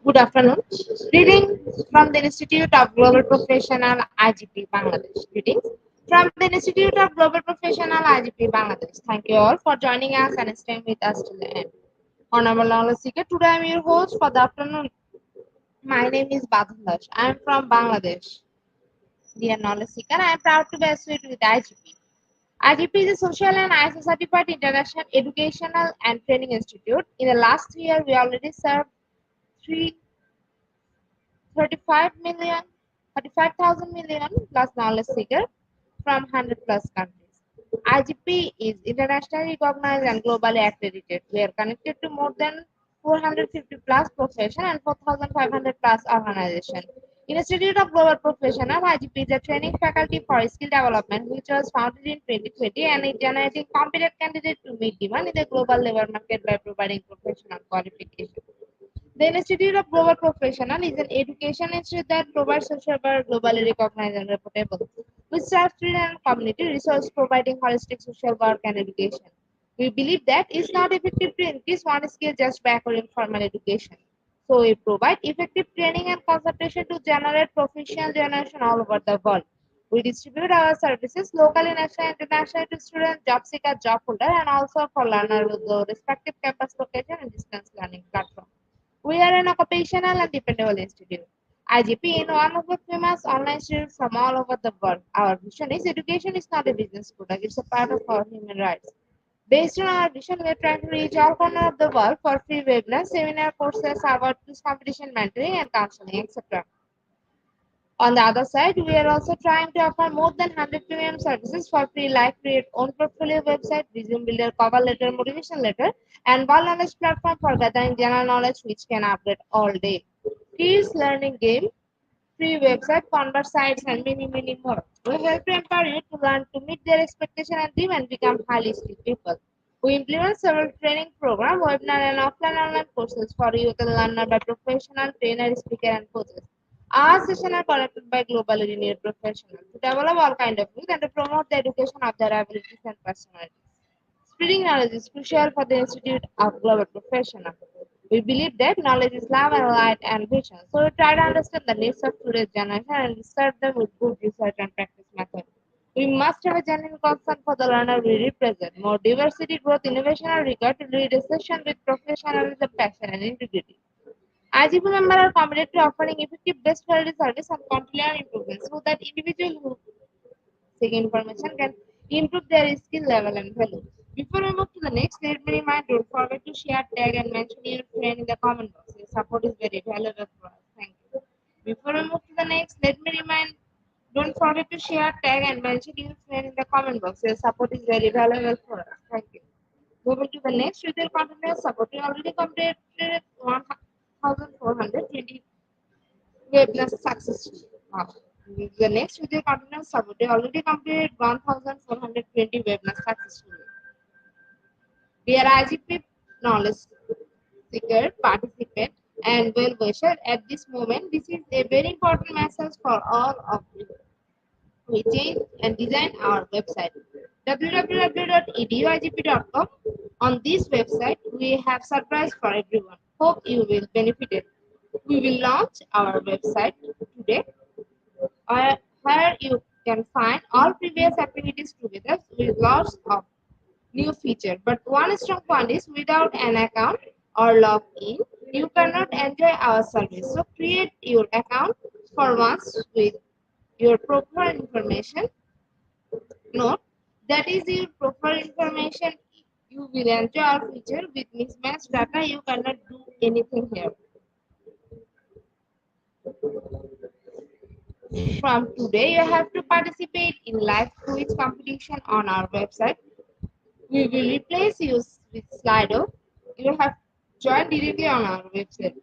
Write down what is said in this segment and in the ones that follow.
Good afternoon. Reading from the Institute of Global Professional IGP Bangladesh. Greetings from the Institute of Global Professional IGP Bangladesh. Thank you all for joining us and staying with us till the end. Honorable Knowledge Seeker, today I am your host for the afternoon. My name is Badhandash. I am from Bangladesh. Dear Knowledge Seeker, I am proud to be associated with IGP. IGP is a social and ISO certified international educational and training institute. In the last year, we already served three 35 million, 35,000 million plus knowledge seeker from 100 plus countries. IGP is internationally recognized and globally accredited. We are connected to more than 450 plus profession and 4,500 plus organization. Institute of Global Professional IGP is a training faculty for skill development which was founded in 2020 and is generating competent candidates to meet demand in the global labor market by providing professional qualifications. The Institute of Global Professional is an education institute that provides social work globally recognized and reputable, which serves student and community resource providing holistic social work and education. We believe that it's not effective to increase one skill just by acquiring formal education. So we provide effective training and consultation to generate professional generation all over the world. We distribute our services locally, national, international to students, job seeker, job holder, and also for learners with the respective campus location and distance learning platform. We are an occupational and dependable institute. IGP is one of the famous online institutes from all over the world. Our vision is education is not a business product, it's a part of our human rights. Based on our vision, we are trying to reach all corners of the world for free webinars, seminar courses, award quiz competition, mentoring, and counseling, etc. On the other side, we are also trying to offer more than 100 premium services for free, like create own portfolio website, resume builder, cover letter, motivation letter, and one knowledge platform for gathering general knowledge which can update all day. Kids learning game, free website, convert sites, and many more. We help to empower you to learn to meet their expectation and dream and become highly skilled people. We implement several training programs, webinar and offline online courses for youth and learner by professional trainer, speaker, and coaches. Our sessions are conducted by globally renowned professionals to develop all kinds of youth and to promote the education of their abilities and personalities. Spreading knowledge is crucial for the Institute of Global Professionals. We believe that knowledge is love and light and vision. So we try to understand the needs of today's generation and serve them with good research and practice methods. We must have a genuine concern for the learner we represent. More diversity, growth, innovation, and rigor to lead a session with professionalism, passion, and integrity. IGP members are committed to offering effective best quality service and continual improvement so that individuals who seeking information can improve their skill level and value. Before we move to the next, let me remind you, don't forget to share, tag, and mention your friend in the comment box. Your support is very valuable for us. Thank you. Before we move to the next, let me remind, don't forget to share, tag, and mention your friend in the comment box. Your support is very valuable for us. Thank you. Moving to the next retail container support, we already completed 1420 webinars successfully. Now, the next retail container support, we already completed 1420 webinars successfully. Dear IGP knowledge seeker, participant, and well wisher, at this moment, this is a very important message for all of you. We change and design our website www.eduigp.com. On this website, we have surprise for everyone. Hope you will benefit it. We will launch our website today, where you can find all previous activities together with lots of new feature. But one strong point is without an account or login, you cannot enjoy our service. So create your account for once with your proper information. Note that is your proper information. You will enjoy our feature with mismatched data. You cannot do anything here. From today, you have to participate in live quiz competition on our website. We will replace you with Slido. You have joined directly on our website.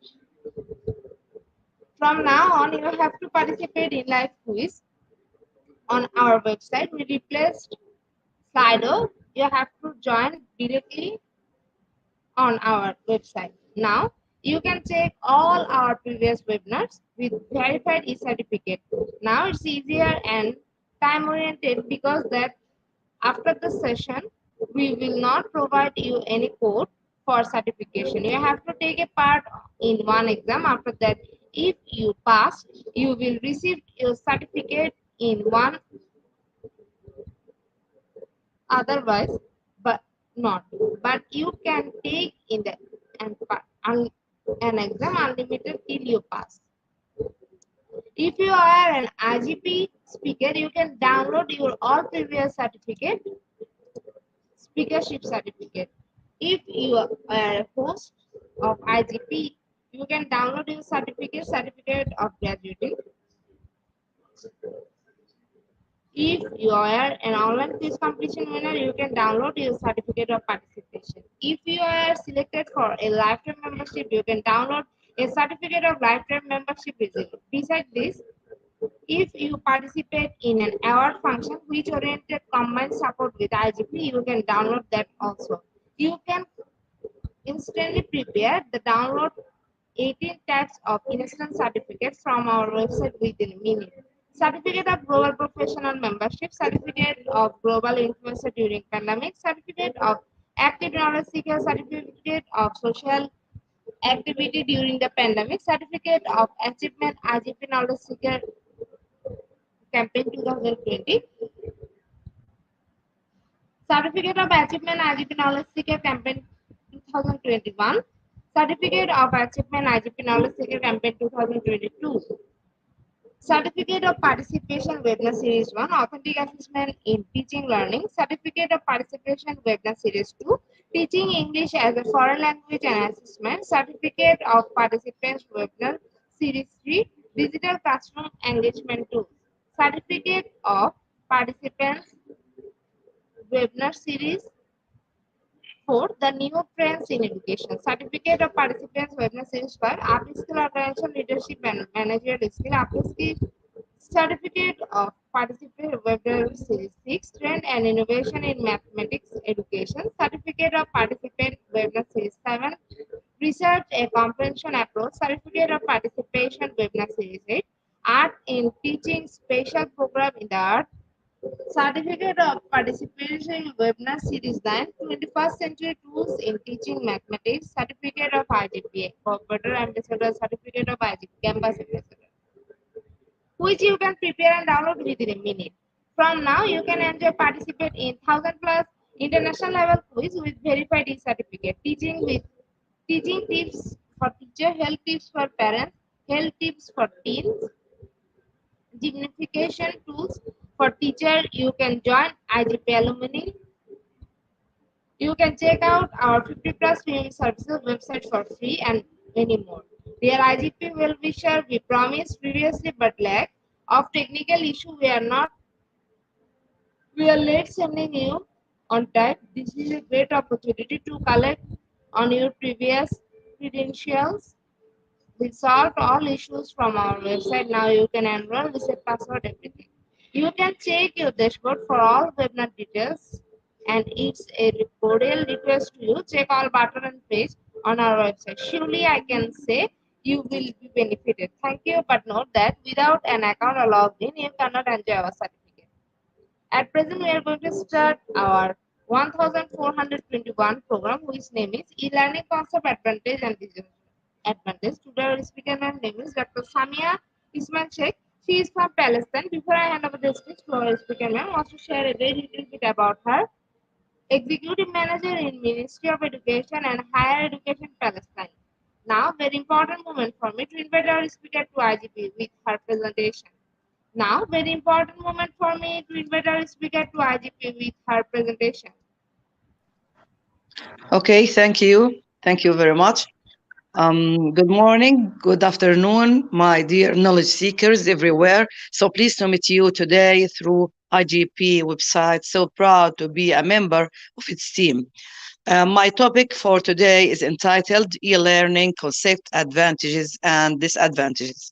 From now on, you have to participate in live quiz on our website. We replaced Slido. You have to join directly on our website. Now, you can check all our previous webinars with verified e-certificate. Now it's easier and time oriented because that after the session, we will not provide you any code for certification. You have to take a part in one exam. After that, if you pass, you will receive your certificate in one, otherwise, but not. But you can take in the an exam unlimited till you pass. If you are an IGP speaker, you can download your all previous certificate, speakership certificate. If you are a host of IGP, you can download your certificate of graduating. If you are an online quiz competition winner, you can download your certificate of participation. If you are selected for a lifetime membership, you can download a certificate of lifetime membership easily. Besides this, if you participate in an award function which oriented combined support with IGP, you can download that also. You can instantly prepare the download 18 types of instant certificates from our website within a minute. Certificate of Global Professional Membership, Certificate of Global Influencer during pandemic, Certificate of Active Knowledge Seeker, Certificate of Social Activity during the pandemic, Certificate of Achievement IGP Knowledge Seeker Campaign 2020, Certificate of Achievement IGP Knowledge Seeker Campaign 2021, Certificate of Achievement IGP Knowledge Seeker Campaign 2022, Certificate of Participation Webinar Series 1, Authentic Assessment in Teaching Learning, Certificate of Participation Webinar Series 2, Teaching English as a Foreign Language and Assessment, Certificate of Participants Webinar Series 3, Digital Classroom Engagement Tools, Certificate of Participants Webinar Series 4, The New Trends in Education, Certificate of Participants Webinar Series 5, Upskill Organizational Leadership and Managerial Skill, Upskill Certificate of Participant Webinar Series 6, Trend and Innovation in Mathematics Education, Certificate of Participant Webinar Series 7, Research a Comprehension Approach, Certificate of Participation Webinar Series 8, Art in Teaching Special Program in the Art, Certificate of Participation Webinar Series 9, 21st Century Tools in Teaching Mathematics, Certificate of IGPA, Cooperator Ambassador, Certificate of IGP, Campus Ambassador, which you can prepare and download within a minute. From now, you can enjoy participate in 1000 plus international level quiz with verified e-certificate, teaching tips for teacher, health tips for parents, health tips for teens, gamification tools, For teacher, you can join IGP Alumni. You can check out our 50 plus streaming services website for free and many more. Dear IGP will be sure we promised previously but lack of technical issue we are late sending you on time. This is a great opportunity to collect on your previous credentials. We solved all issues from our website. Now you can enroll, reset password, everything. You can check your dashboard for all webinar details, and it's a cordial request to you. Check all button and page on our website. Surely I can say you will be benefited. Thank you, but note that without an account or login, you cannot enjoy our certificate. At present, we are going to start our 1421 program, whose name is E-Learning Concept Advantage and Digital Advantage. Today, our speaker name is Dr. Samia Ismail Sheikh. She is from Palestine. Before I hand over the speech to our speaker ma'am, wants to share a very little bit about her. Executive Manager in Ministry of Education and Higher Education Palestine. Now, very important moment for me to invite our speaker to IGP with her presentation. Now, very important moment for me to invite our speaker to IGP with her presentation. Okay, thank you. Thank you very much. Good morning, good afternoon, my dear knowledge seekers everywhere. So pleased to meet you today through IGP website. So proud to be a member of its team. My topic for today is entitled E-Learning Concept Advantages and Disadvantages.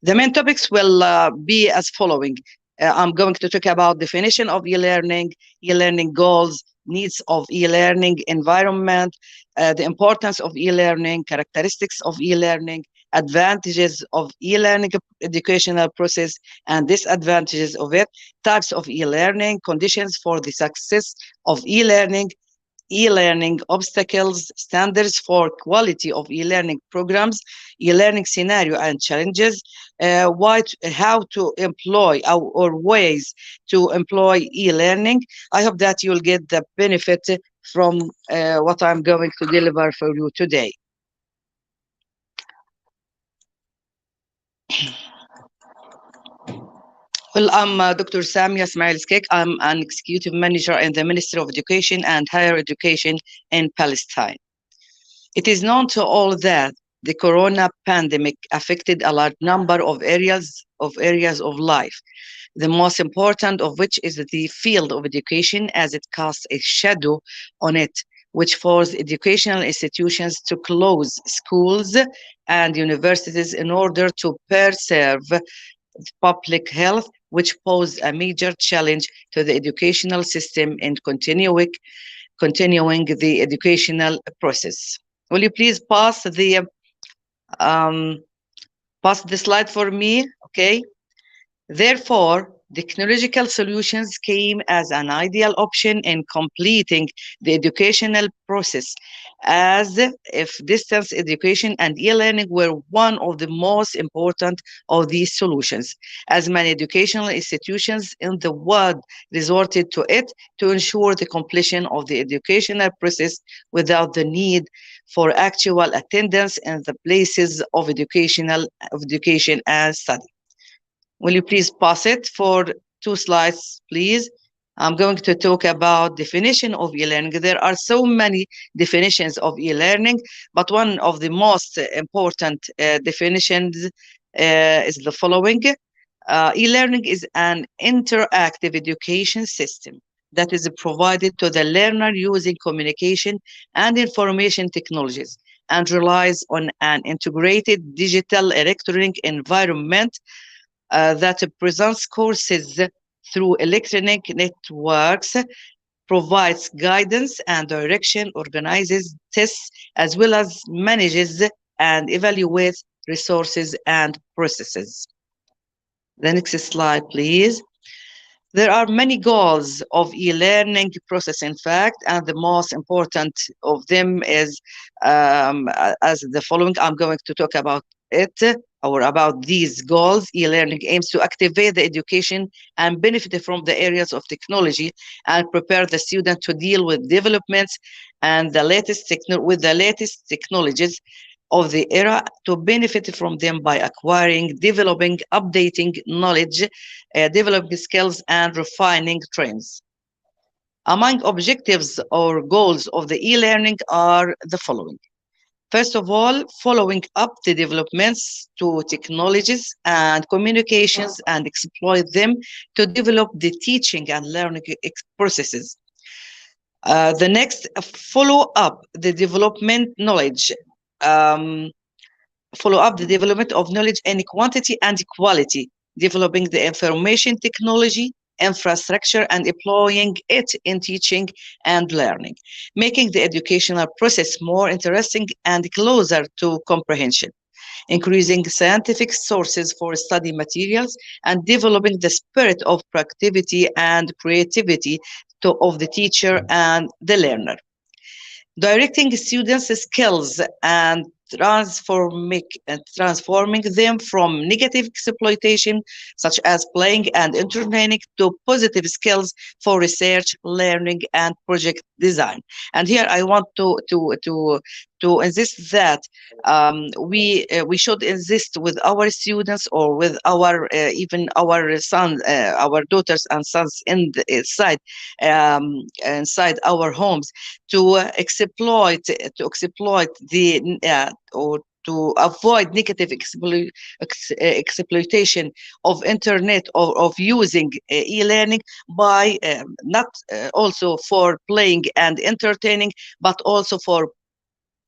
The main topics will be as following. I'm going to talk about definition of e-learning goals, needs of e-learning environment, the importance of e-learning, characteristics of e-learning, advantages of e-learning educational process and disadvantages of it, types of e-learning, conditions for the success of e-learning obstacles, standards for quality of e-learning programs, e-learning scenario and challenges, how to employ or ways to employ e-learning. I hope that you'll get the benefit from what I'm going to deliver for you today. Well, I'm Dr. Samia Ismail Sheikh. I'm an executive manager in the Ministry of Education and Higher Education in Palestine. It is known to all that the corona pandemic affected a large number of areas of life, the most important of which is the field of education, as it casts a shadow on it, which forced educational institutions to close schools and universities in order to preserve public health, which posed a major challenge to the educational system in continuing the educational process. Will you please pass the slide for me? Okay. Therefore, technological solutions came as an ideal option in completing the educational process, as if distance education and e-learning were one of the most important of these solutions, as many educational institutions in the world resorted to it to ensure the completion of the educational process without the need for actual attendance in the places of education and study. Will you please pass it for 2 slides, please? I'm going to talk about definition of e-learning. There are so many definitions of e-learning, but one of the most important definitions is the following. E-learning is an interactive education system that is provided to the learner using communication and information technologies and relies on an integrated digital electronic environment that presents courses through electronic networks, provides guidance and direction, organizes tests, as well as manages and evaluates resources and processes. The next slide, please. There are many goals of e-learning process, in fact, and the most important of them is as the following. I'm going to talk about it or about these goals. E-learning aims to activate the education and benefit from the areas of technology and prepare the student to deal with developments and the latest technologies of the era to benefit from them by acquiring, developing, updating knowledge, developing skills, and refining trends. Among objectives or goals of the e-learning are the following. First of all, following up the developments to technologies and communications and exploit them to develop the teaching and learning processes. The next, follow up the development knowledge. Um, Follow up the development of knowledge in quantity and quality, developing the information technology infrastructure and employing it in teaching and learning, making the educational process more interesting and closer to comprehension, increasing scientific sources for study materials, and developing the spirit of productivity and creativity of the teacher and the learner, directing students' skills and transforming them from negative exploitation, such as playing and entertaining, to positive skills for research, learning, and project design. And here I want to insist that we should insist with our students or with our even our sons, our daughters and sons inside our homes to exploit the or to avoid negative exploitation of internet or of using e-learning by not also for playing and entertaining, but also for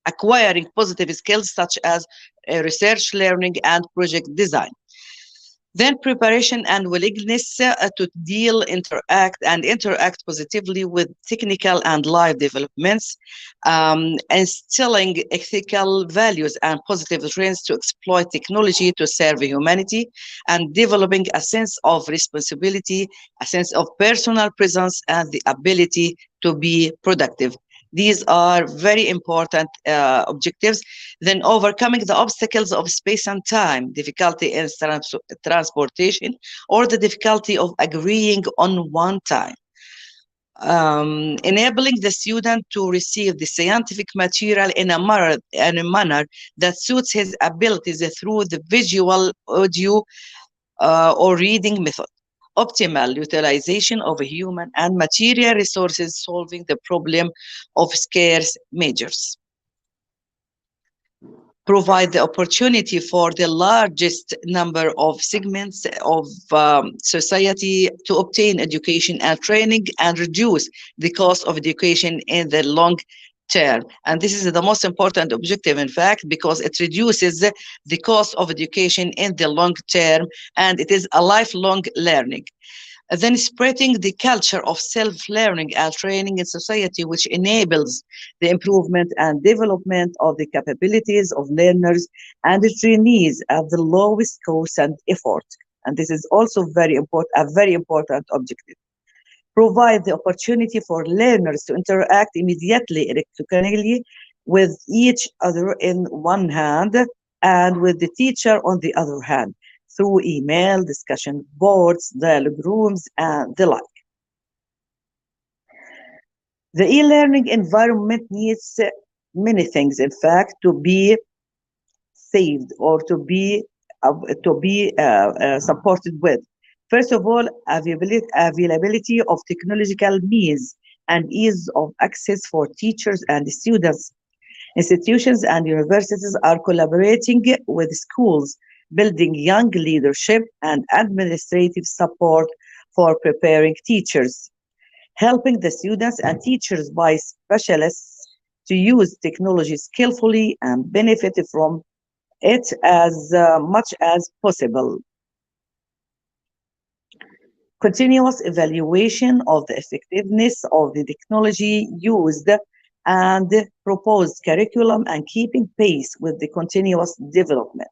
acquiring positive skills such as research, learning, and project design. Then preparation and willingness to interact positively with technical and live developments, instilling ethical values and positive trends to exploit technology to serve humanity, and developing a sense of responsibility, a sense of personal presence, and the ability to be productive. These are very important objectives. Then overcoming the obstacles of space and time, difficulty in transportation, or the difficulty of agreeing on one time. Enabling the student to receive the scientific material in a manner that suits his abilities through the visual, audio, or reading method. Optimal utilization of human and material resources, solving the problem of scarce measures. Provide the opportunity for the largest number of segments of society to obtain education and training, and reduce the cost of education in the long term. And this is the most important objective, in fact, because it reduces the cost of education in the long term, and it is a lifelong learning. Then spreading the culture of self-learning and training in society, which enables the improvement and development of the capabilities of learners and the trainees at the lowest cost and effort. And this is also a very important objective. Provide the opportunity for learners to interact immediately electronically with each other in one hand and with the teacher on the other hand, through email, discussion boards, dialogue rooms, and the like. The e-learning environment needs many things, in fact, to be saved or to be supported with. First of all, availability of technological means and ease of access for teachers and students. Institutions and universities are collaborating with schools, building young leadership and administrative support for preparing teachers, helping the students and teachers by specialists to use technology skillfully and benefit from it as much as possible. Continuous evaluation of the effectiveness of the technology used and proposed curriculum, and keeping pace with the continuous development.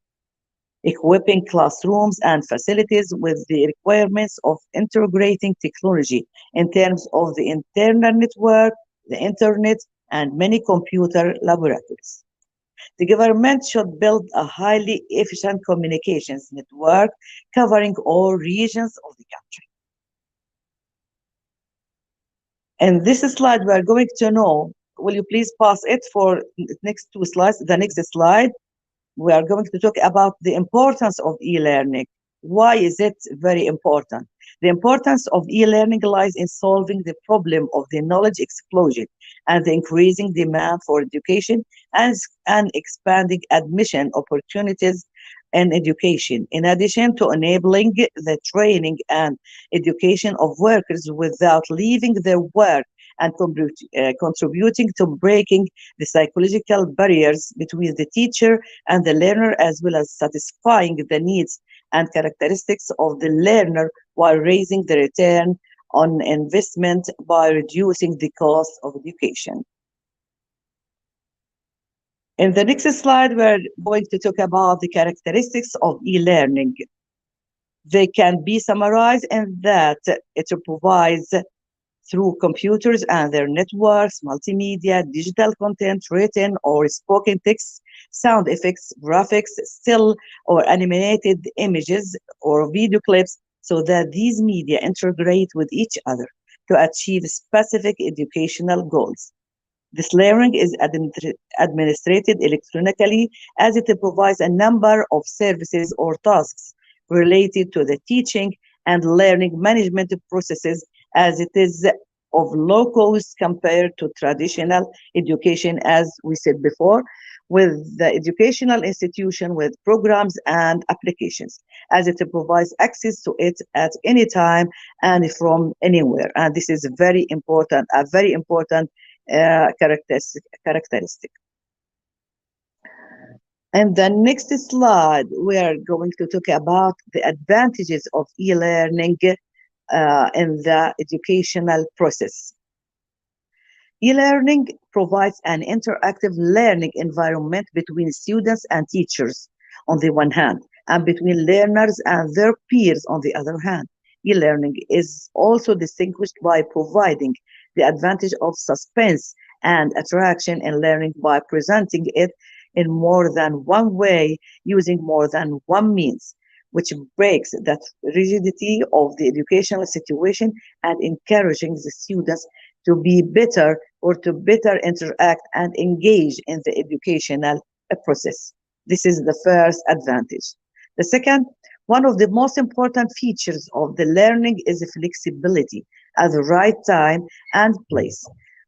Equipping classrooms and facilities with the requirements of integrating technology in terms of the internal network, the internet, and many computer laboratories. The government should build a highly efficient communications network covering all regions of the country. In this slide, we are going to will you please pass it for next two slides? The next slide, we are going to talk about the importance of e-learning. Why is it very important? The importance of e-learning lies in solving the problem of the knowledge explosion and the increasing demand for education and expanding admission opportunities in education, in addition to enabling the training and education of workers without leaving their work and contributing to breaking the psychological barriers between the teacher and the learner, as well as satisfying the needs and characteristics of the learner while raising the return on investment by reducing the cost of education. In the next slide, we're going to talk about the characteristics of e-learning. They can be summarized in that it provides through computers and their networks, multimedia, digital content, written or spoken text, sound effects, graphics, still or animated images or video clips, so that these media integrate with each other to achieve specific educational goals. This learning is administered electronically as it provides a number of services or tasks related to the teaching and learning management processes, as it is of low cost compared to traditional education, as we said before, with the educational institution with programs and applications, as it provides access to it at any time and from anywhere. And this is very important, a very important characteristic. And the next slide, we are going to talk about the advantages of e-learning in the educational process. E-learning provides an interactive learning environment between students and teachers on the one hand, and between learners and their peers on the other hand. E-learning is also distinguished by providing the advantage of suspense and attraction in learning by presenting it in more than one way using more than one means, which breaks that rigidity of the educational situation and encouraging the students to be better or to better interact and engage in the educational process. This is the first advantage. The second, one of the most important features of the learning is flexibility at the right time and place,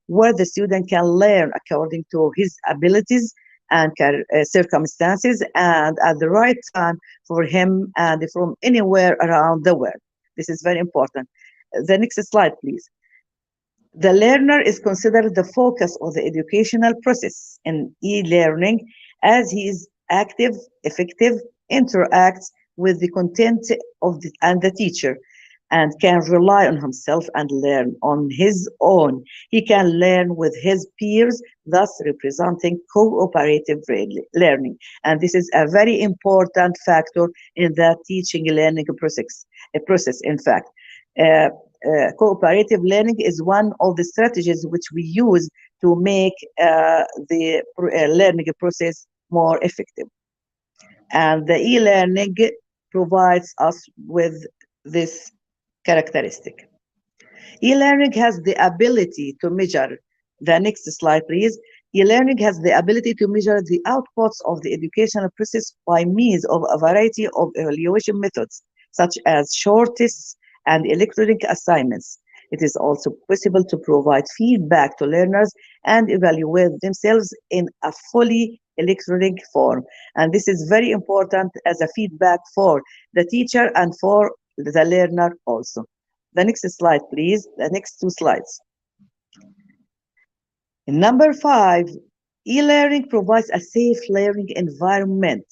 where the student can learn according to his abilities and circumstances and at the right time for him and from anywhere around the world. This is very important. The next slide, please. The learner is considered the focus of the educational process in e-learning, as he is active, effective, interacts with the content of and the teacher, and can rely on himself and learn on his own. He can learn with his peers, thus representing cooperative learning. And this is a very important factor in the teaching learning process. In fact, cooperative learning is one of the strategies which we use to make the learning process more effective. And the e-learning provides us with this characteristic. E-learning has the ability to measure, the next slide please. E-learning has the ability to measure the outputs of the educational process by means of a variety of evaluation methods, such as short tests and electronic assignments. It is also possible to provide feedback to learners and evaluate themselves in a fully electronic form. And this is very important as a feedback for the teacher and for the learner also. The next slide, please. The next two slides. In number 5, e-learning provides a safe learning environment.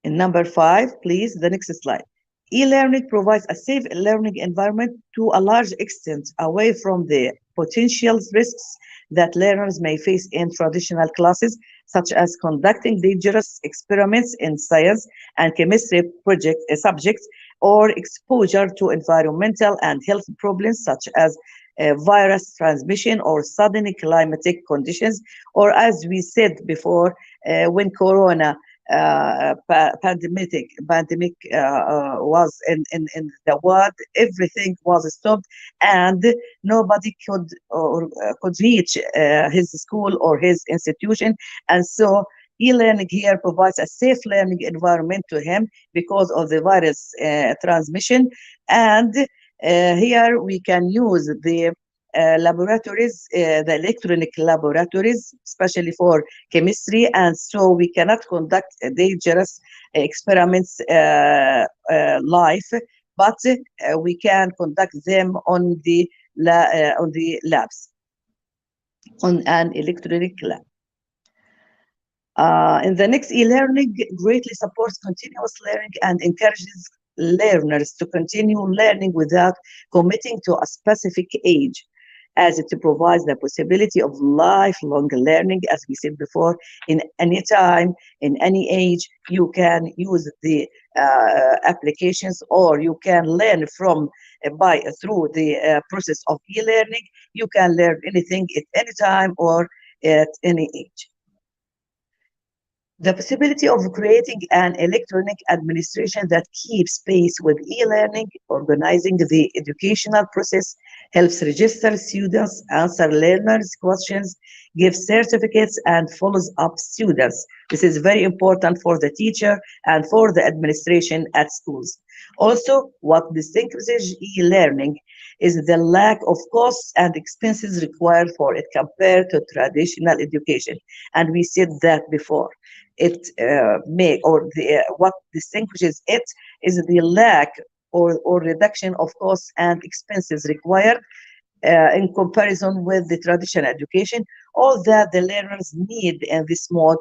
In number 5, please, the next slide. E-learning provides a safe learning environment to a large extent away from the potential risks that learners may face in traditional classes, such as conducting dangerous experiments in science and chemistry subjects, or exposure to environmental and health problems such as virus transmission or sudden climatic conditions, or as we said before, when Corona pandemic was in the world, everything was stopped, and nobody could reach his school or his institution, and so e-learning here provides a safe learning environment to him because of the virus transmission, and here we can use the laboratories, the electronic laboratories, especially for chemistry, and so we cannot conduct dangerous experiments live, but we can conduct them on the labs, on an electronic lab. In the next, e-learning greatly supports continuous learning and encourages learners to continue learning without committing to a specific age, as it provides the possibility of lifelong learning, as we said before, in any time, in any age, you can use the applications, or you can learn from through the process of e-learning. You can learn anything at any time or at any age. The possibility of creating an electronic administration that keeps pace with e-learning, organizing the educational process, helps register students, answer learners' questions, gives certificates, and follows up students. This is very important for the teacher and for the administration at schools. Also, what distinguishes e-learning is the lack of costs and expenses required for it compared to traditional education. And we said that before. What distinguishes it is the lack or reduction of costs and expenses required in comparison with the traditional education. All that the learners need in this mode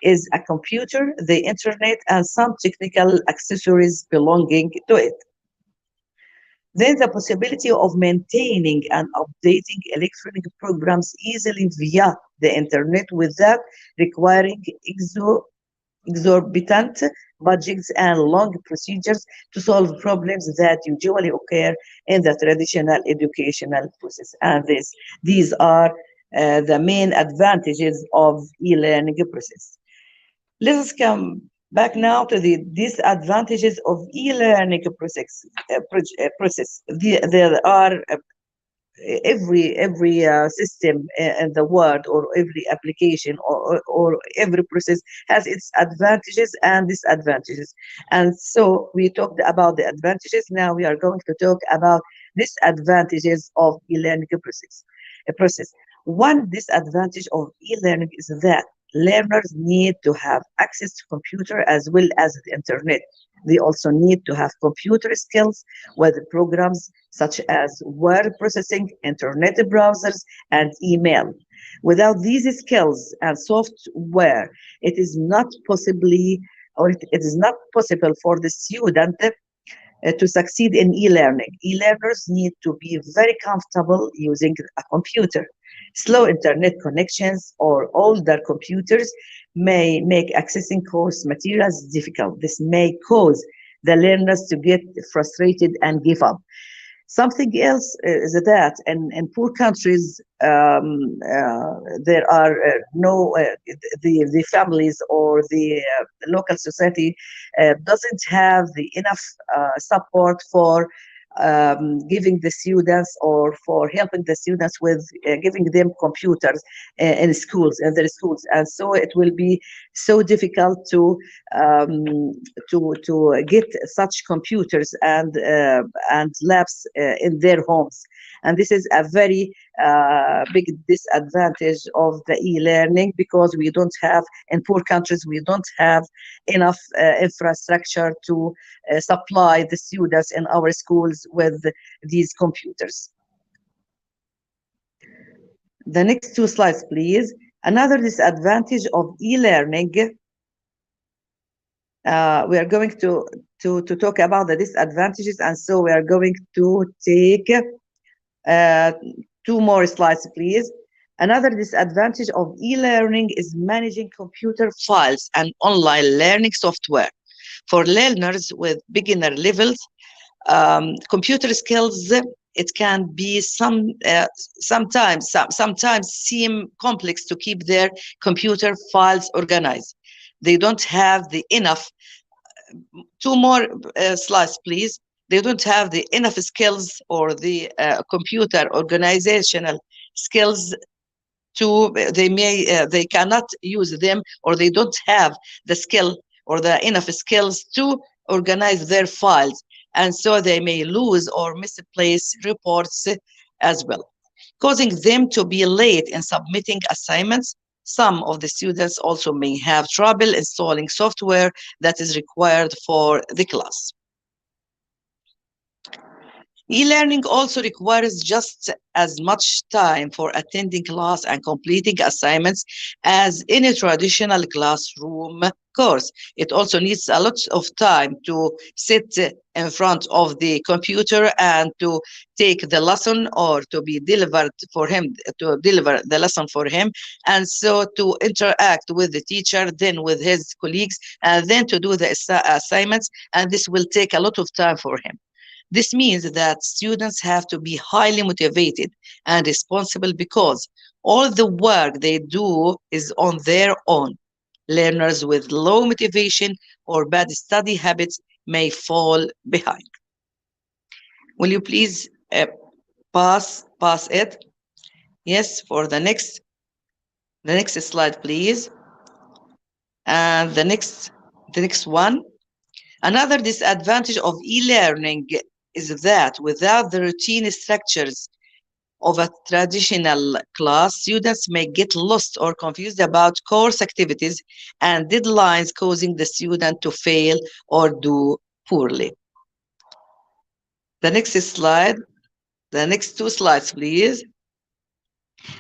is a computer, the internet, and some technical accessories belonging to it. Then the possibility of maintaining and updating electronic programs easily via the internet without requiring exorbitant budgets and long procedures to solve problems that usually occur in the traditional educational process. And these are the main advantages of e-learning process. Let us come back now to the disadvantages of e-learning process. There are every system in the world, or every application, or every process has its advantages and disadvantages. And so we talked about the advantages. Now we are going to talk about disadvantages of e-learning process. One disadvantage of e-learning is that learners need to have access to computer as well as the internet. They also need to have computer skills with programs such as word processing, internet browsers, and email. Without these skills and software, it is not possible for the student to succeed in e-learning. E-learners need to be very comfortable using a computer. Slow internet connections or older computers may make accessing course materials difficult. This may cause the learners to get frustrated and give up. Something else is that in poor countries, there are the families or the local society doesn't have the enough support for giving the students, or for helping the students with giving them computers in their schools, and so it will be so difficult to get such computers and labs in their homes. And this is a very big disadvantage of the e-learning, because we don't have, in poor countries, we don't have enough infrastructure to supply the students in our schools with these computers. The next two slides, please. Another disadvantage of e-learning, we are going to talk about the disadvantages, and so we are going to take two more slides, please. Another disadvantage of e-learning is managing computer files and online learning software. For learners with beginner levels, computer skills, it can be sometimes seem complex to keep their computer files organized. they don't have the enough. Two more slides, please. They don't have the enough skills or the computer organizational skills to, they cannot use them, or they don't have the skill or the enough skills to organize their files, and so they may lose or misplace reports as well, causing them to be late in submitting assignments. Some of the students also may have trouble installing software that is required for the class. E-learning also requires just as much time for attending class and completing assignments as any traditional classroom course. It also needs a lot of time to sit in front of the computer and to take the lesson, or to be delivered for him, to deliver the lesson for him, and so to interact with the teacher, then with his colleagues, and then to do the assignments, and this will take a lot of time for him. This means that students have to be highly motivated and responsible, because all the work they do is on their own. Learners with low motivation or bad study habits may fall behind. Will you please pass it? Yes, for the next slide, please. And the next one. Another disadvantage of e-learning is that without the routine structures of a traditional class, students may get lost or confused about course activities and deadlines, causing the student to fail or do poorly. The next slide, the next two slides, please.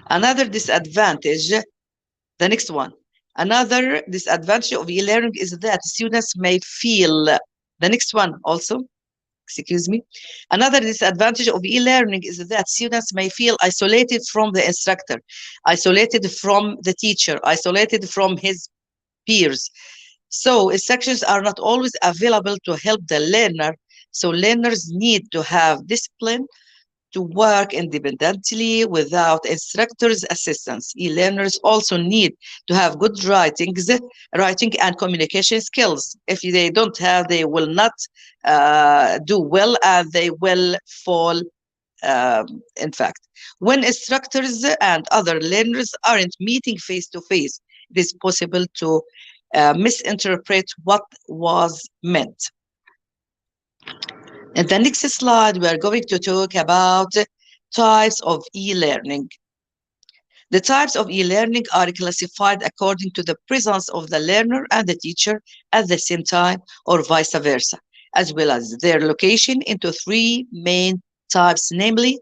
Another disadvantage, the next one. Another disadvantage of e-learning is that students may feel, the next one also, excuse me. Another disadvantage of e-learning is that students may feel isolated from the instructor, isolated from the teacher, isolated from his peers. So instructions are not always available to help the learner. So learners need to have discipline to work independently without instructors' assistance. E-learners also need to have good writing and communication skills. If they don't have, they will not do well, and they will fall. In fact, when instructors and other learners aren't meeting face to face, it is possible to misinterpret what was meant. In the next slide, we are going to talk about types of e-learning. The types of e-learning are classified according to the presence of the learner and the teacher at the same time, or vice versa, as well as their location, into three main types, namely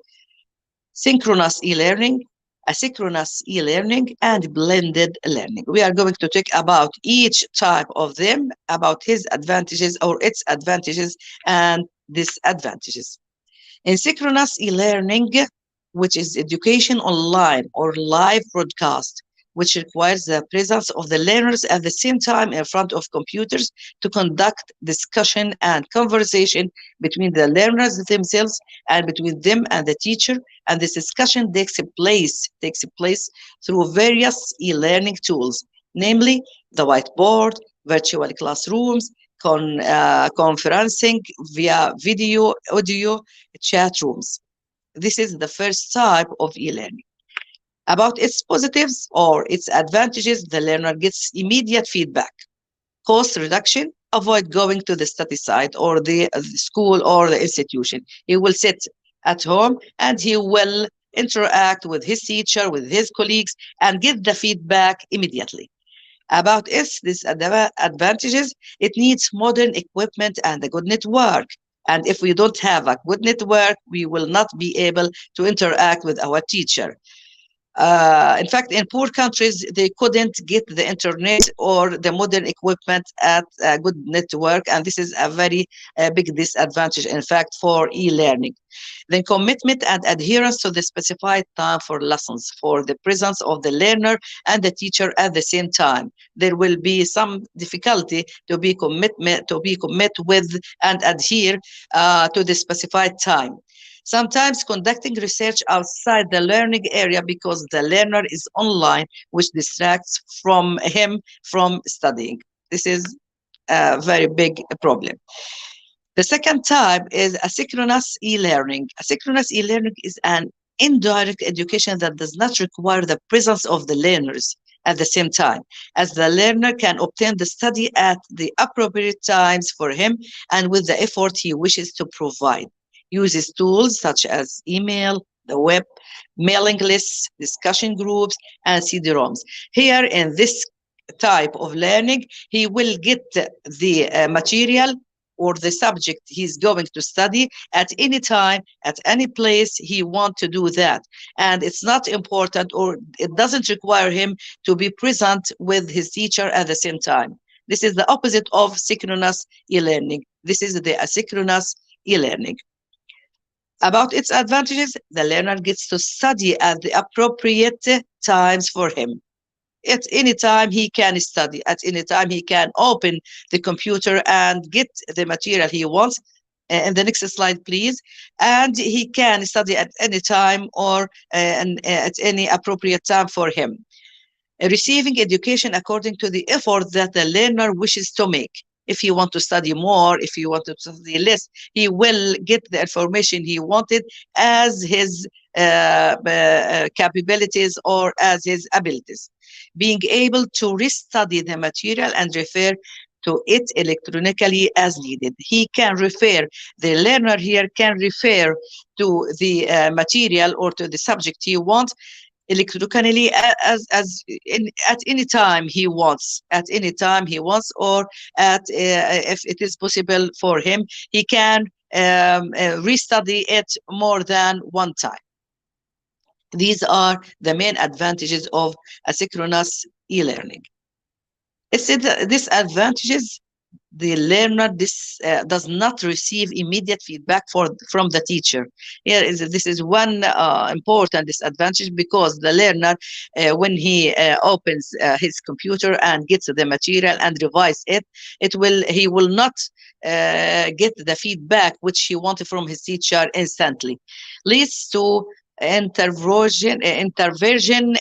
synchronous e-learning, asynchronous e-learning, and blended learning. We are going to talk about each type of them, about his advantages or its advantages and disadvantages. In synchronous e-learning, which is education online or live broadcast, which requires the presence of the learners at the same time in front of computers to conduct discussion and conversation between the learners themselves and between them and the teacher. And this discussion takes place through various e-learning tools, namely the whiteboard, virtual classrooms, conferencing via video, audio, chat rooms. This is the first type of e-learning. About its positives or its advantages, the learner gets immediate feedback, cost reduction, avoid going to the study site or the school or the institution. He will sit at home and he will interact with his teacher, with his colleagues, and get the feedback immediately. About its disadvantages, it needs modern equipment and a good network. And if we don't have a good network, we will not be able to interact with our teacher. In fact, in poor countries, they couldn't get the internet or the modern equipment at a good network, and this is a very big disadvantage, in fact, for e-learning. Then commitment and adherence to the specified time for lessons, for the presence of the learner and the teacher at the same time. There will be some difficulty to be commit with and adhere to the specified time. Sometimes conducting research outside the learning area because the learner is online, which distracts from him from studying. This is a very big problem. The second type is asynchronous e-learning. Asynchronous e-learning is an indirect education that does not require the presence of the learners at the same time, as the learner can obtain the study at the appropriate times for him and with the effort he wishes to provide. Uses tools such as email, the web, mailing lists, discussion groups, and CD-ROMs. Here in this type of learning, he will get the material or the subject he's going to study at any time, at any place he want to do that. And it's not important, or it doesn't require him to be present with his teacher at the same time. This is the opposite of synchronous e-learning. This is the asynchronous e-learning. About its advantages, the learner gets to study at the appropriate times for him. At any time he can study, at any time he can open the computer and get the material he wants. And the next slide, please. And he can study at any time or at any appropriate time for him. Receiving education according to the effort that the learner wishes to make. If he wants to study more, if he wants to study less, he will get the information he wanted as his capabilities or as his abilities. Being able to restudy the material and refer to it electronically as needed. He can refer, the learner here can refer to the material or to the subject he wants electronically at any time he wants, or at if it is possible for him, he can restudy it more than one time. These are the main advantages of asynchronous e-learning. It's the disadvantages. The learner does not receive immediate feedback from the teacher. This is one important disadvantage, because the learner, when he opens his computer and gets the material and revise it, he will not get the feedback which he wanted from his teacher instantly. Leads to interversion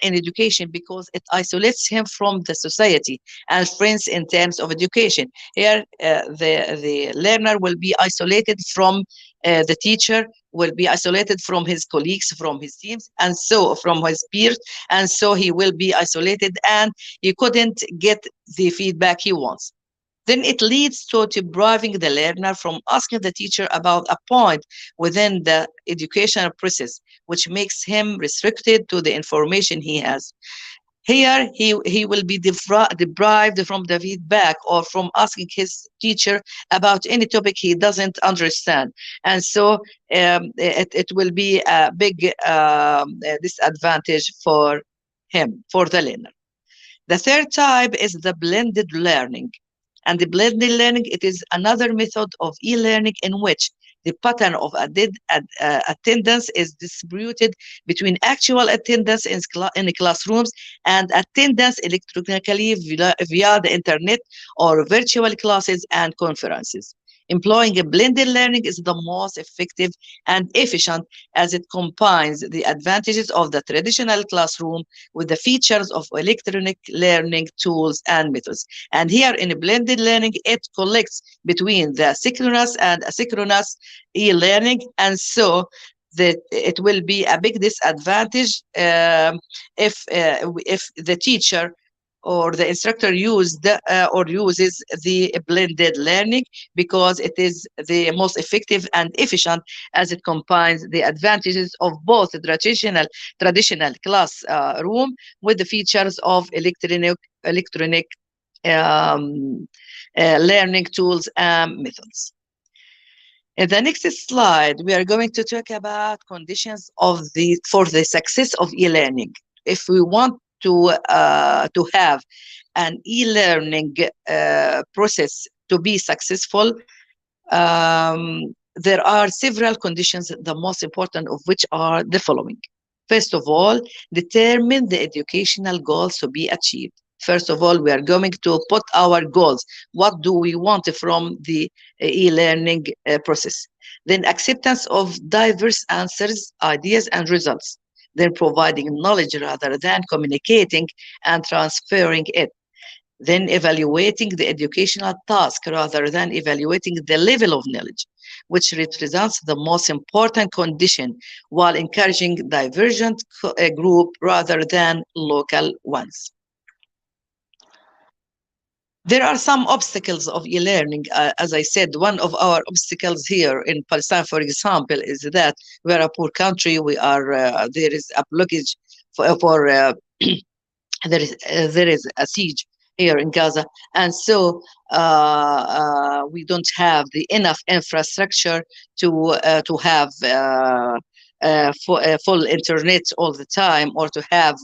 in education, because it isolates him from the society and friends in terms of education. Here, the learner will be isolated from the teacher, will be isolated from his colleagues, from his teams, and so from his peers, and so he will be isolated and he couldn't get the feedback he wants. Then it leads to depriving the learner from asking the teacher about a point within the educational process, which makes him restricted to the information he has. Here, he will be deprived from the feedback or from asking his teacher about any topic he doesn't understand. And so it will be a big disadvantage for him, for the learner. The third type is the blended learning. And the blended learning, it is another method of e-learning in which the pattern of attendance is distributed between actual attendance in classrooms and attendance electronically via the internet or virtual classes and conferences. Employing a blended learning is the most effective and efficient, as it combines the advantages of the traditional classroom with the features of electronic learning tools and methods. And here in blended learning, it collects between the synchronous and asynchronous e-learning, and so that it will be a big disadvantage if the teacher or the instructor uses the blended learning, because it is the most effective and efficient, as it combines the advantages of both the traditional classroom with the features of electronic learning tools and methods. In the next slide, we are going to talk about conditions for the success of e-learning. If we want to have an e-learning process to be successful, there are several conditions, the most important of which are the following. First of all, determine the educational goals to be achieved. First of all, we are going to put our goals. What do we want from the e-learning process? Then acceptance of diverse answers, ideas, and results. Then providing knowledge rather than communicating and transferring it. Then evaluating the educational task rather than evaluating the level of knowledge, which represents the most important condition, while encouraging divergent group rather than local ones. There are some obstacles of e-learning. As I said, one of our obstacles here in Palestine, for example, is that we're a poor country. There is a blockage for there is a siege here in Gaza, and so we don't have the enough infrastructure to have full internet all the time, or to have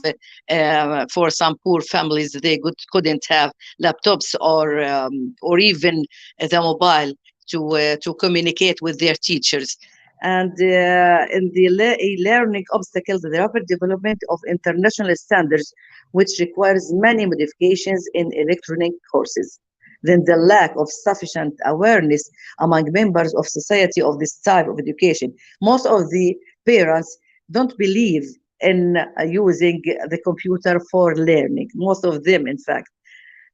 for some poor families they couldn't have laptops or even the mobile to communicate with their teachers. And in the e-learning obstacles, the rapid development of international standards, which requires many modifications in electronic courses. Then the lack of sufficient awareness among members of society of this type of education. Most of the parents don't believe in using the computer for learning. Most of them, in fact.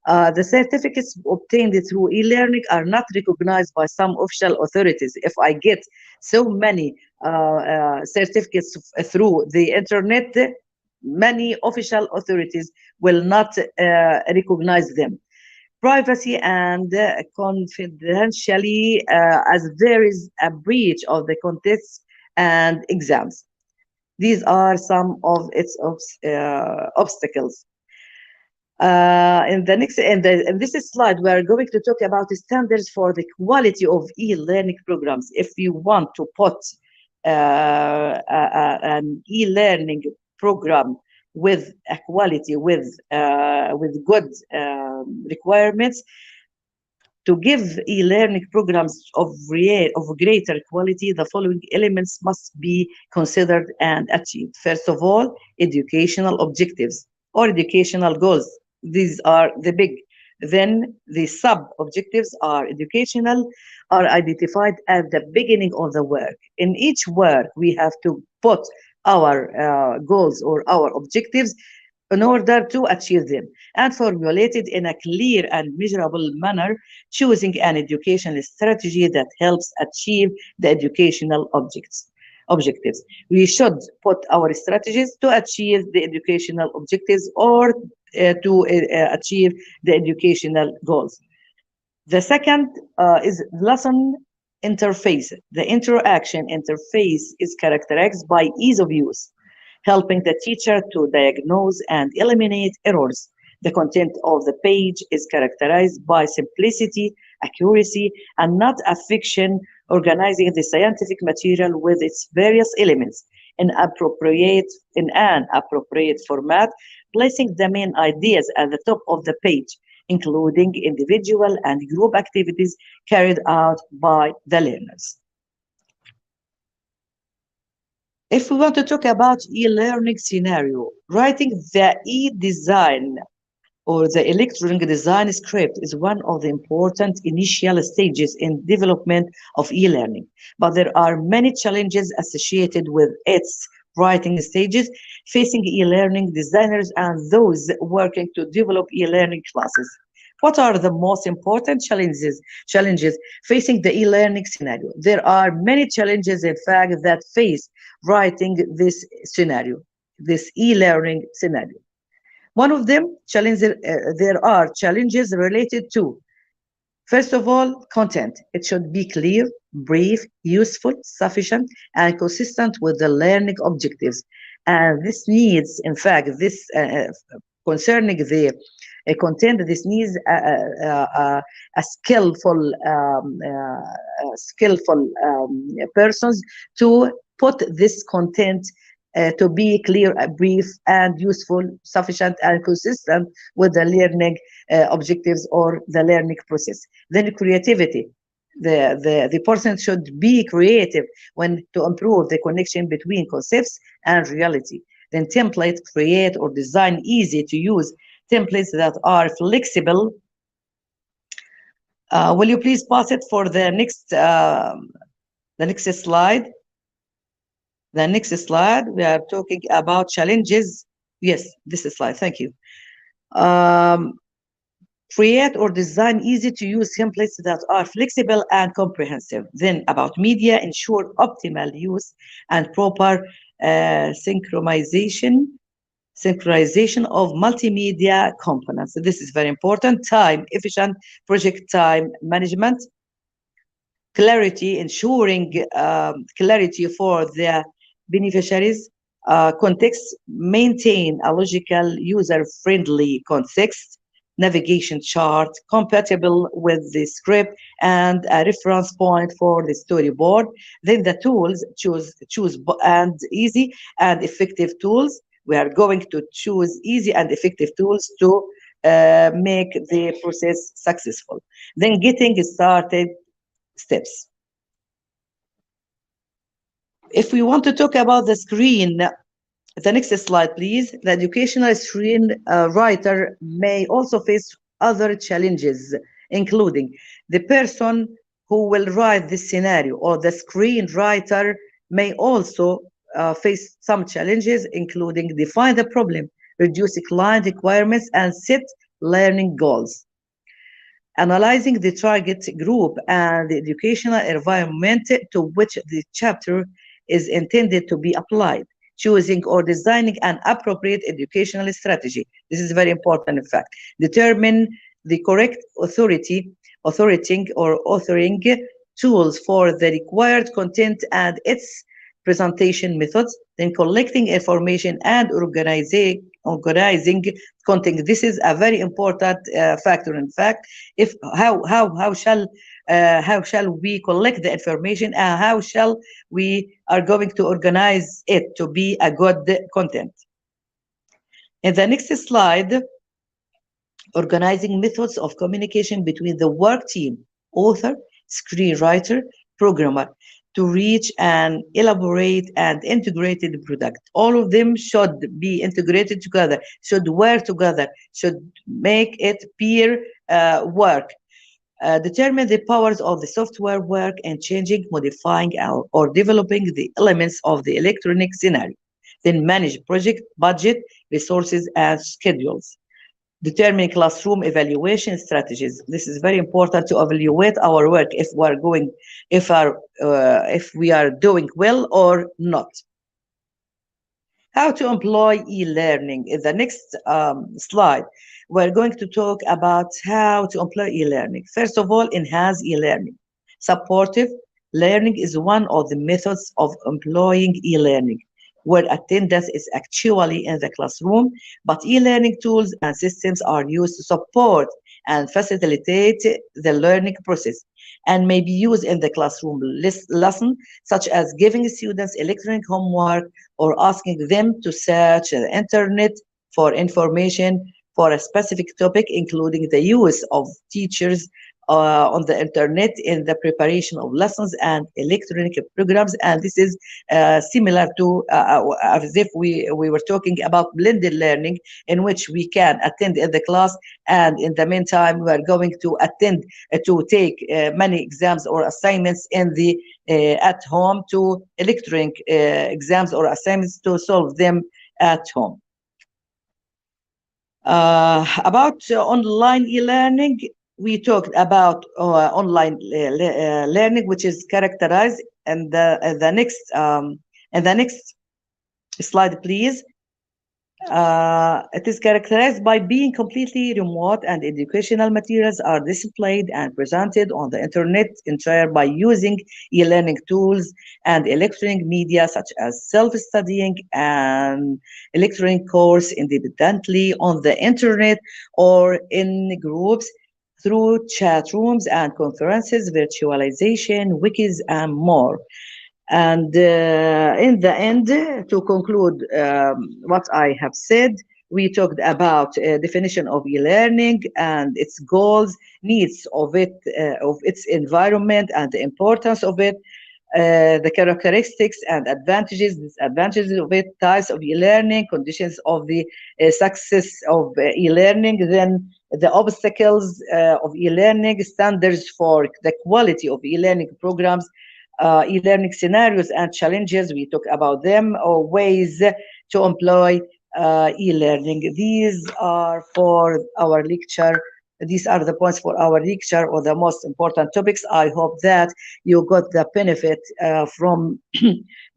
The certificates obtained through e-learning are not recognized by some official authorities. If I get so many certificates through the internet, many official authorities will not recognize them. Privacy and confidentiality, as there is a breach of the contests and exams. These are some of its obstacles. In this slide, we are going to talk about the standards for the quality of e-learning programs. If you want to put an e-learning program with a quality, with good requirements, to give e-learning programs of greater quality, the following elements must be considered and achieved. First of all, educational objectives or educational goals. These are the big. Then the sub-objectives are identified at the beginning of the work. In each work, we have to put our goals or our objectives in order to achieve them, and formulated in a clear and measurable manner, choosing an educational strategy that helps achieve the educational objectives. We should put our strategies to achieve the educational objectives or to achieve the educational goals. The second is lesson interface. The interaction interface is characterized by ease of use, helping the teacher to diagnose and eliminate errors. The content of the page is characterized by simplicity, accuracy, and not a fiction, organizing the scientific material with its various elements in an appropriate format, placing the main ideas at the top of the page, including individual and group activities carried out by the learners. If we want to talk about e-learning scenario, writing the e-design or the electronic design script is one of the important initial stages in development of e-learning, but there are many challenges associated with its writing stages facing e-learning designers and those working to develop e-learning classes. What are the most important challenges facing the e-learning scenario? There are many challenges, in fact, that face writing this scenario, this e-learning scenario. One of them, there are challenges related to, first of all, content. It should be clear, brief, useful, sufficient, and consistent with the learning objectives. And this needs, in fact, concerning the content, this needs a skillful persons to put this content to be clear, brief, and useful, sufficient, and consistent with the learning objectives or the learning process. Then creativity. The person should be creative to improve the connection between concepts and reality. Then template, create or design easy to use templates that are flexible. Will you please pass it for the next slide? The next slide, we are talking about challenges. Yes, this slide, thank you. Create or design easy to use templates that are flexible and comprehensive. Then about media, ensure optimal use and proper synchronization of multimedia components. So this is very important. Time efficient project time management. Clarity, ensuring clarity for the beneficiaries. Context, maintain a logical, user-friendly context. Navigation chart compatible with the script and a reference point for the storyboard. Then the tools, choose and easy and effective tools. We are going to choose easy and effective tools to make the process successful. Then getting started steps. If we want to talk about the screen, the next slide, please. The educational screen writer may also face other challenges, including the person who will write this scenario or the screenwriter may also face some challenges, including define the problem, reduce client requirements, and set learning goals. Analyzing the target group and the educational environment to which the chapter is intended to be applied, choosing or designing an appropriate educational strategy. This is very important, in fact. Determine the correct authoring tools for the required content and its presentation methods, then collecting information and organizing content. This is a very important factor. In fact, if how shall we collect the information and how shall we are going to organize it to be a good content. In the next slide, organizing methods of communication between the work team, author, screenwriter, programmer, to reach an elaborate and integrated product. All of them should be integrated together, should work together, should make it peer work. Determine the powers of the software work and changing, modifying, or developing the elements of the electronic scenario. Then manage project, budget, resources, and schedules. Determine classroom evaluation strategies. This is very important to evaluate our work if we are doing well or not. How to employ e-learning. In the next slide, we're going to talk about how to employ e-learning. First of all, enhance e-learning. Supportive learning is one of the methods of employing e-learning, where attendance is actually in the classroom, but e-learning tools and systems are used to support and facilitate the learning process and may be used in the classroom lesson, such as giving students electronic homework or asking them to search the internet for information for a specific topic, including the use of teachers on the internet in the preparation of lessons and electronic programs. And this is similar to as if we were talking about blended learning, in which we can attend in the class and in the meantime we are going to attend to take many exams or assignments in the at home, to electronic exams or assignments to solve them at home. About online e-learning, we talked about online learning, which is characterized in the next slide, please. It is characterized by being completely remote, and educational materials are displayed and presented on the internet entirely by using e-learning tools and electronic media such as self-studying and electronic course independently on the internet or in groups through chat rooms and conferences, virtualization, wikis, and more. And in the end, to conclude what I have said, we talked about definition of e-learning and its goals, needs of it, of its environment, and the importance of it. the characteristics and advantages, disadvantages of it, types of e-learning, conditions of the success of e-learning, then the obstacles of e-learning, standards for the quality of e-learning programs, e-learning scenarios and challenges, we talk about them, or ways to employ e-learning. These are for our lecture. These are the points for our lecture, or the most important topics. I hope that you got the benefit from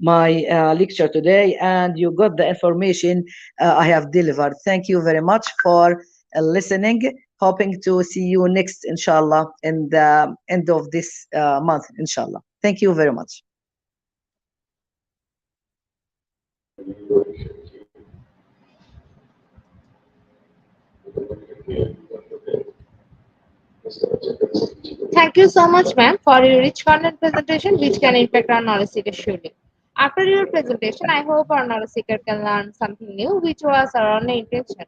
my lecture today, and you got the information I have delivered. Thank you very much for listening. Hoping to see you next, inshallah, in the end of this month, inshallah. Thank you very much. Thank you so much, ma'am, for your rich content presentation, which can impact our knowledge seeker surely. After your presentation, I hope our knowledge seeker can learn something new, which was our only intention.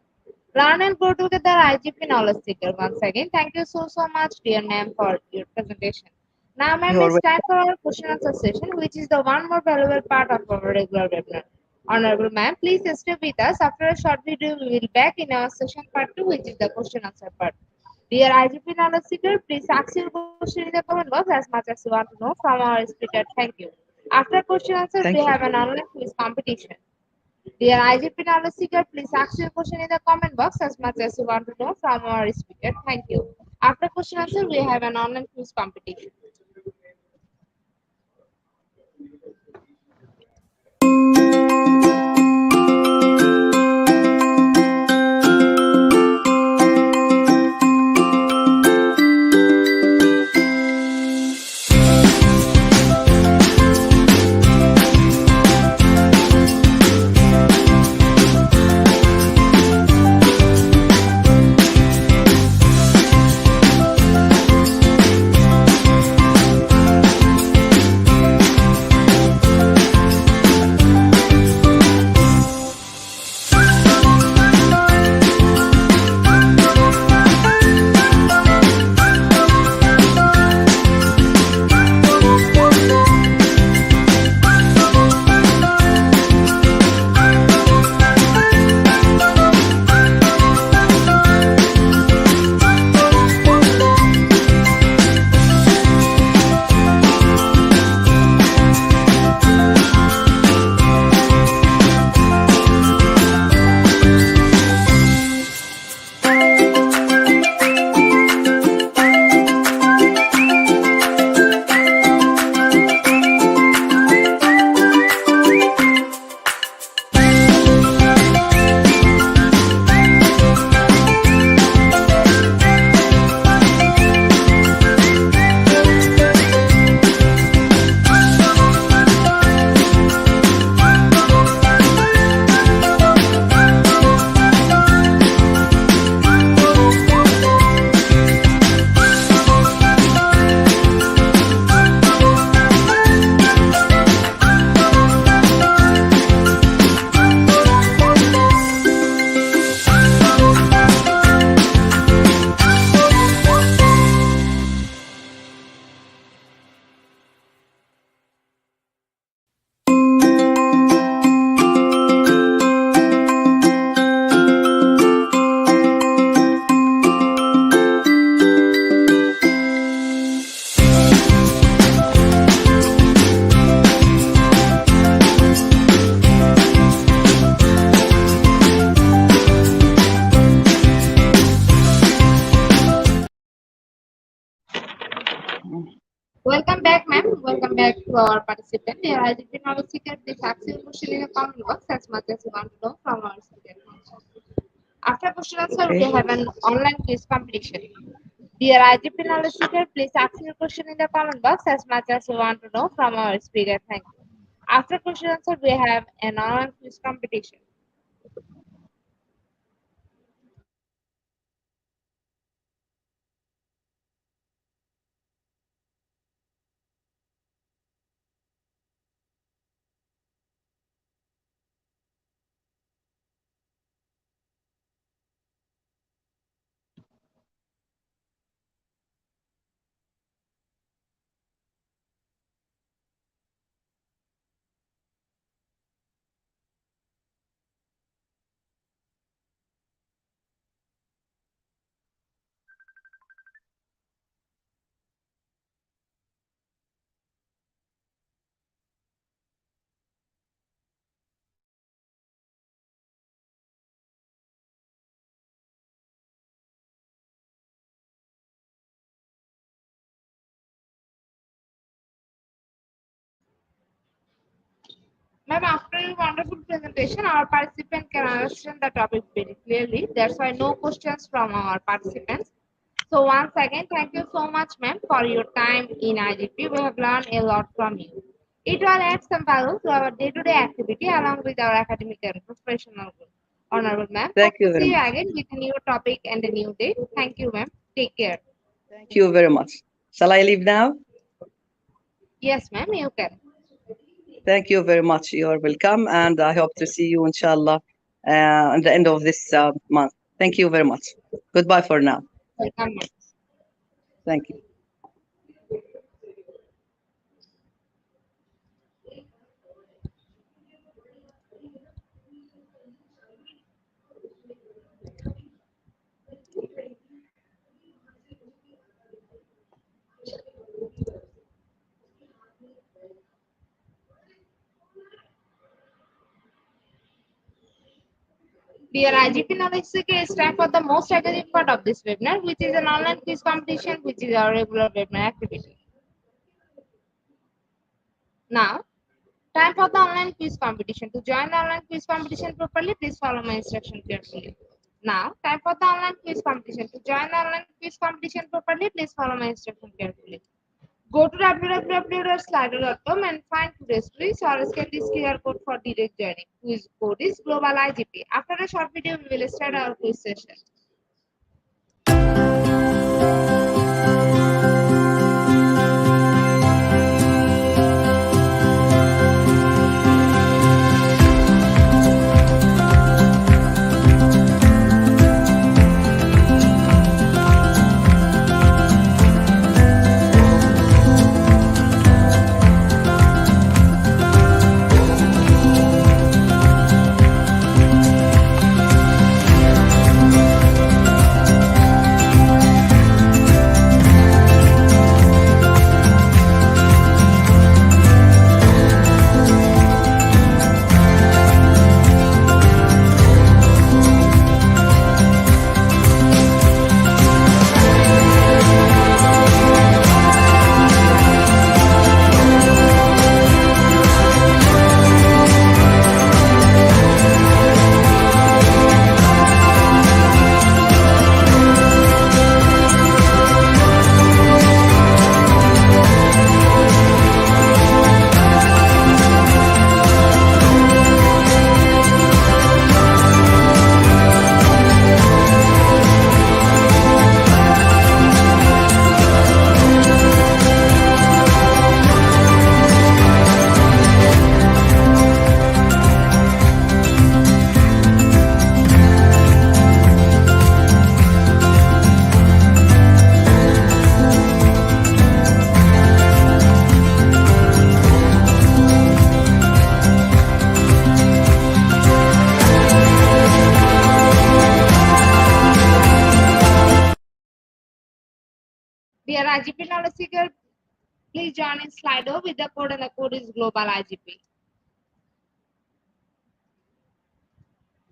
Learn and grow together, IGP knowledge seeker. Once again, thank you so much, dear ma'am, for your presentation. Now, ma'am, You're it's welcome. time for our question and answer session, which is the one more valuable part of our regular webinar. Honorable ma'am, please stay with us. After a short video, we will be back in our session part 2, which is the question answer part. Dear IGP knowledge seeker, please ask your question in the comment box as much as you want to know from our speaker. Thank you. After question answer, we Thank you. have an online quiz competition. Dear IGP knowledge seeker, please ask your question in the comment box as much as you want to know from our speaker. Thank you. After question answer, we have an online quiz competition. Welcome back, ma'am. Welcome back to our participant. Dear IGP knowledge seeker, please ask your question in the comment box as much as you want to know from our speaker. After question answer, we have an online quiz competition. Dear IGP knowledge seeker, please ask your question in the comment box as much as you want to know from our speaker. Thank you. After question answer, we have an online quiz competition. Ma'am, after your wonderful presentation, our participant can understand the topic very clearly. That's why no questions from our participants. So once again, thank you so much, ma'am, for your time in IGP. We have learned a lot from you. It will add some value to our day-to-day activity along with our academic and professional growth. Honorable ma'am, Thank hope you to very see you much. again with a new topic and a new day. Thank you, ma'am. Take care. Thank you very much. Shall I leave now? Yes, ma'am, you can. Thank you very much. You are welcome, and I hope to see you, inshallah, at the end of this month. Thank you very much. Goodbye for now. Welcome, ma'am. Thank you. Dear IGP Knowledge Seeker, it's time for the most academic part of this webinar, which is an online quiz competition, which is our regular webinar activity. Now, time for the online quiz competition. To join the online quiz competition properly, please follow my instruction carefully. Now, time for the online quiz competition. To join the online quiz competition properly, please follow my instruction carefully. Go to www.slido.com and find today's quiz or scan this QR code for direct joining. Quiz code is Global IGP. After a short video, we will start our quiz session. Dear IGP Knowledge Seeker, please join in Slido with the code, and the code is Global IGP.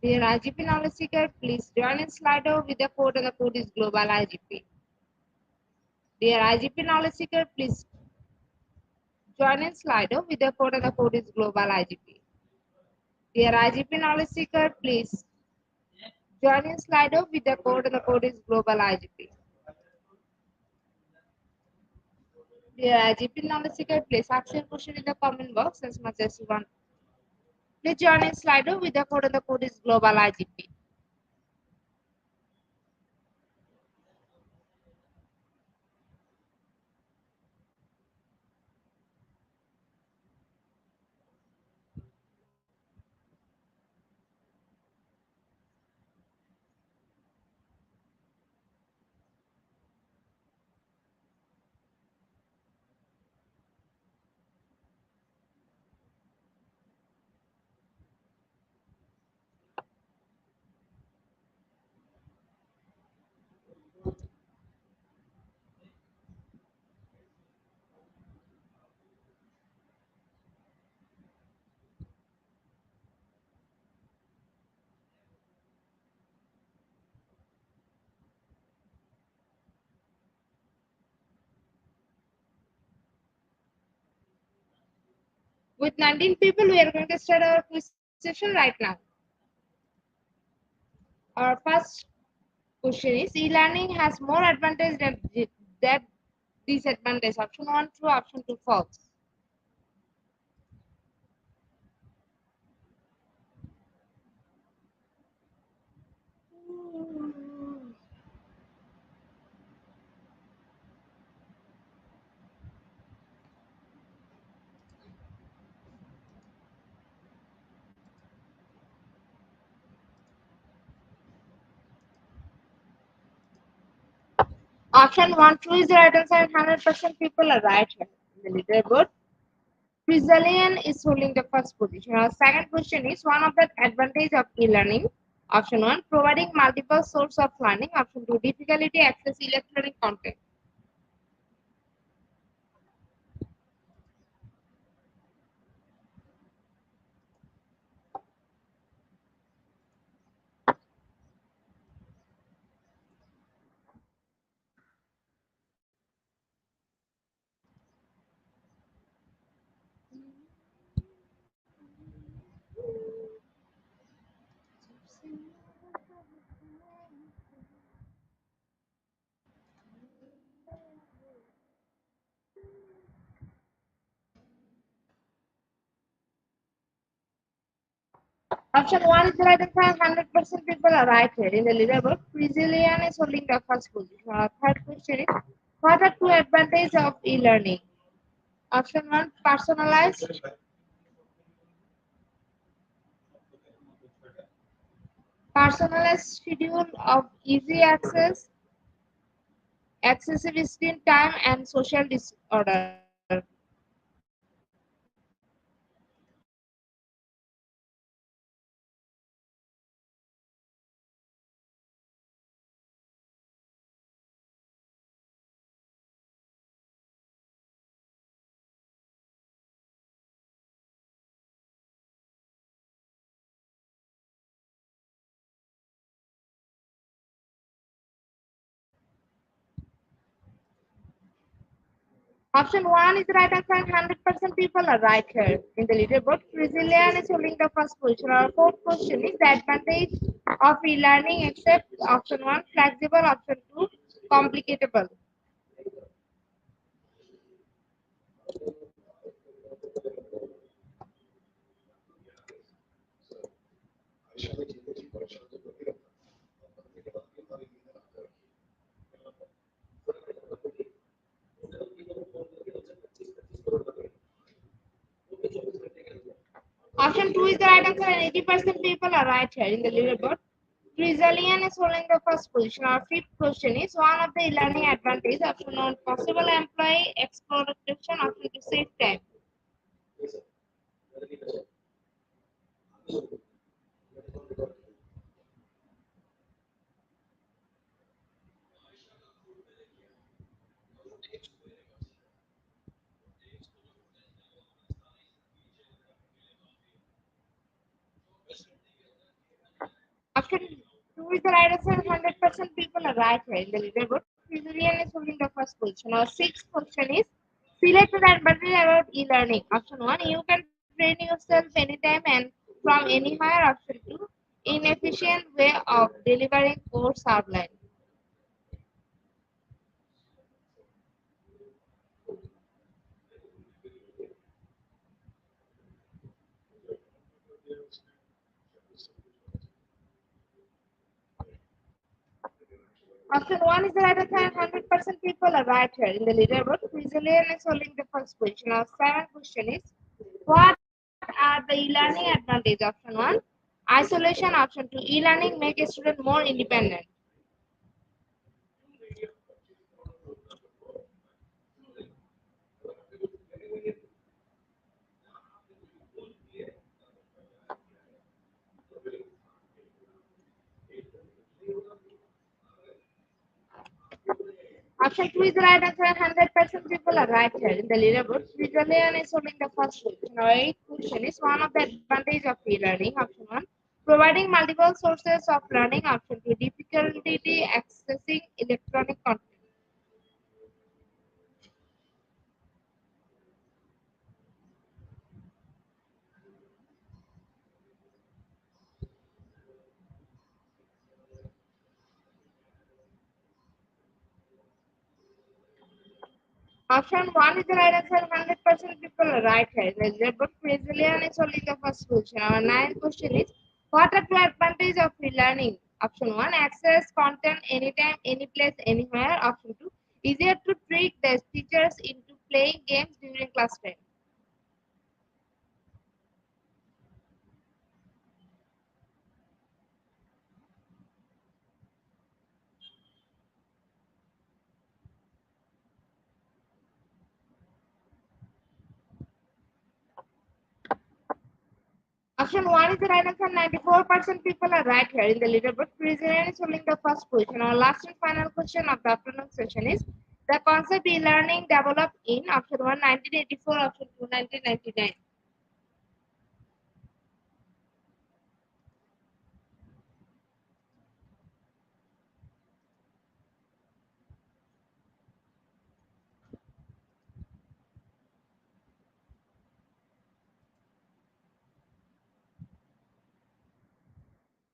Dear IGP Knowledge Seeker, please join in Slido with the code, and the code is Global IGP. Dear IGP Knowledge Seeker, please join in Slido with the code, and the code is Global IGP. Dear IGP Knowledge Seeker, please join in Slido with the code, and the code is Global IGP. Dear IGP Knowledge Seeker, please ask your question in the comment box as much as you want. Please join in Slido with the code, and the code is Global IGP. With 19 people, we are going to start our quiz session right now. Our first question is e-learning has more advantage than disadvantage. Option 1 true, option 2 false. Option 1 true is the right answer and 100% people are right here. In the leaderboard, Brazilian is holding the first position. Our second question is one of the advantage of e-learning. Option 1 providing multiple source of learning. Option 2 difficulty access electronic content. Option 1 is the right answer and 100% people are right here. In the leaderboard, Brazilian is holding the first position. Our third question is what are two advantages of e-learning? Option 1 personalized schedule of easy access, excessive screen time, and social disorder. Option 1 is the right answer and 100% people are right here. In the leaderboard, Brazilian is holding the first position. Our fourth question is the advantage of e-learning except option 1 flexible, option 2 complicatable. Option 2 is the right answer and 80% people are right here. In the leaderboard, Brazilian is holding the first position. Our fifth question is one of the e-learning advantages. Option 1 possible employee exploitation, option 2 save time. Option 2 is the right answer and 100% people are right here. In the leaderboard, Brazilian is holding the first position. Our sixth question is select the advantage about e-learning. Option 1 you can train yourself anytime and from anywhere. Option 2 inefficient way of delivering course outline. Option 1 is the right answer and 100% people are right here. In the leaderboard, Brazilian is holding the first position. Our seventh question is what are the e-learning advantages? Option 1 isolation. Option 2 e-learning make a student more independent. Option 2 is the right answer and 100% people are right here. In the leaderboard, Brazilian is holding the first position. Our eighth question is one of the advantages of e-learning. Option 1 providing multiple sources of learning. Option 2 difficulty accessing electronic content. Option 1 is the right answer. 100% people are right here. The leaderboard Brazilian is only the first question. Our ninth question is, what are the advantage of relearning? Option 1, access content anytime, any place, anywhere. Option 2, easier to trick the teachers into playing games during class time. Option 1 is the right answer. 94% people are right here in the leaderboard. Brazilian is holding the first position. Our last and final question of the afternoon session is, the concept e-learning developed in option 1 1984, option 2 1999.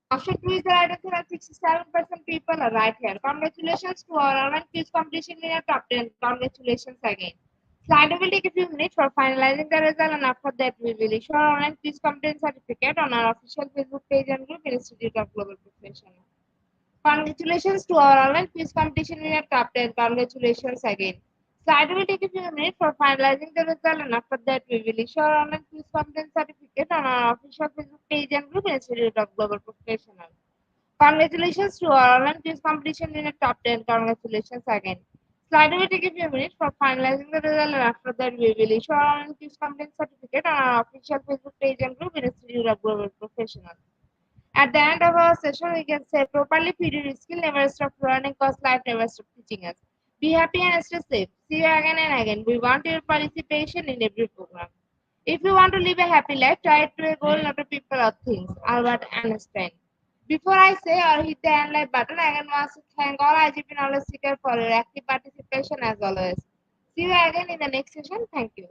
Option 2 is the right answer and 67% people are right here. Congratulations to our online quiz competition winner top 10. Congratulations again. Slido will take a few minutes for finalizing the result, and after that we will issue our online quiz competition certificate on our official Facebook page and group Institute of Global Professional. Congratulations to our online quiz competition winner top 10. Congratulations again. Slido will take a few minutes for finalizing the result, and after that we will issue our online quiz competition certificate on our official Facebook page and group Institute of Global Professional. Congratulations to our online quiz competition winner top 10. Congratulations again. Slido will take a few minutes for finalizing the result, and after that we will issue our online quiz competition certificate on our official Facebook page and group Institute of Global Professional. At the end of our session, we can say properly feeding skill never stop learning cause life never stop teaching us. Be happy and stay safe. See you again and again. We want your participation in every program. If you want to live a happy life, try to a goal, not a people or things. Albert Einstein. Before I say or hit the end like button, I can want to thank all IGP knowledge seeker for your active participation as always. See you again in the next session. Thank you.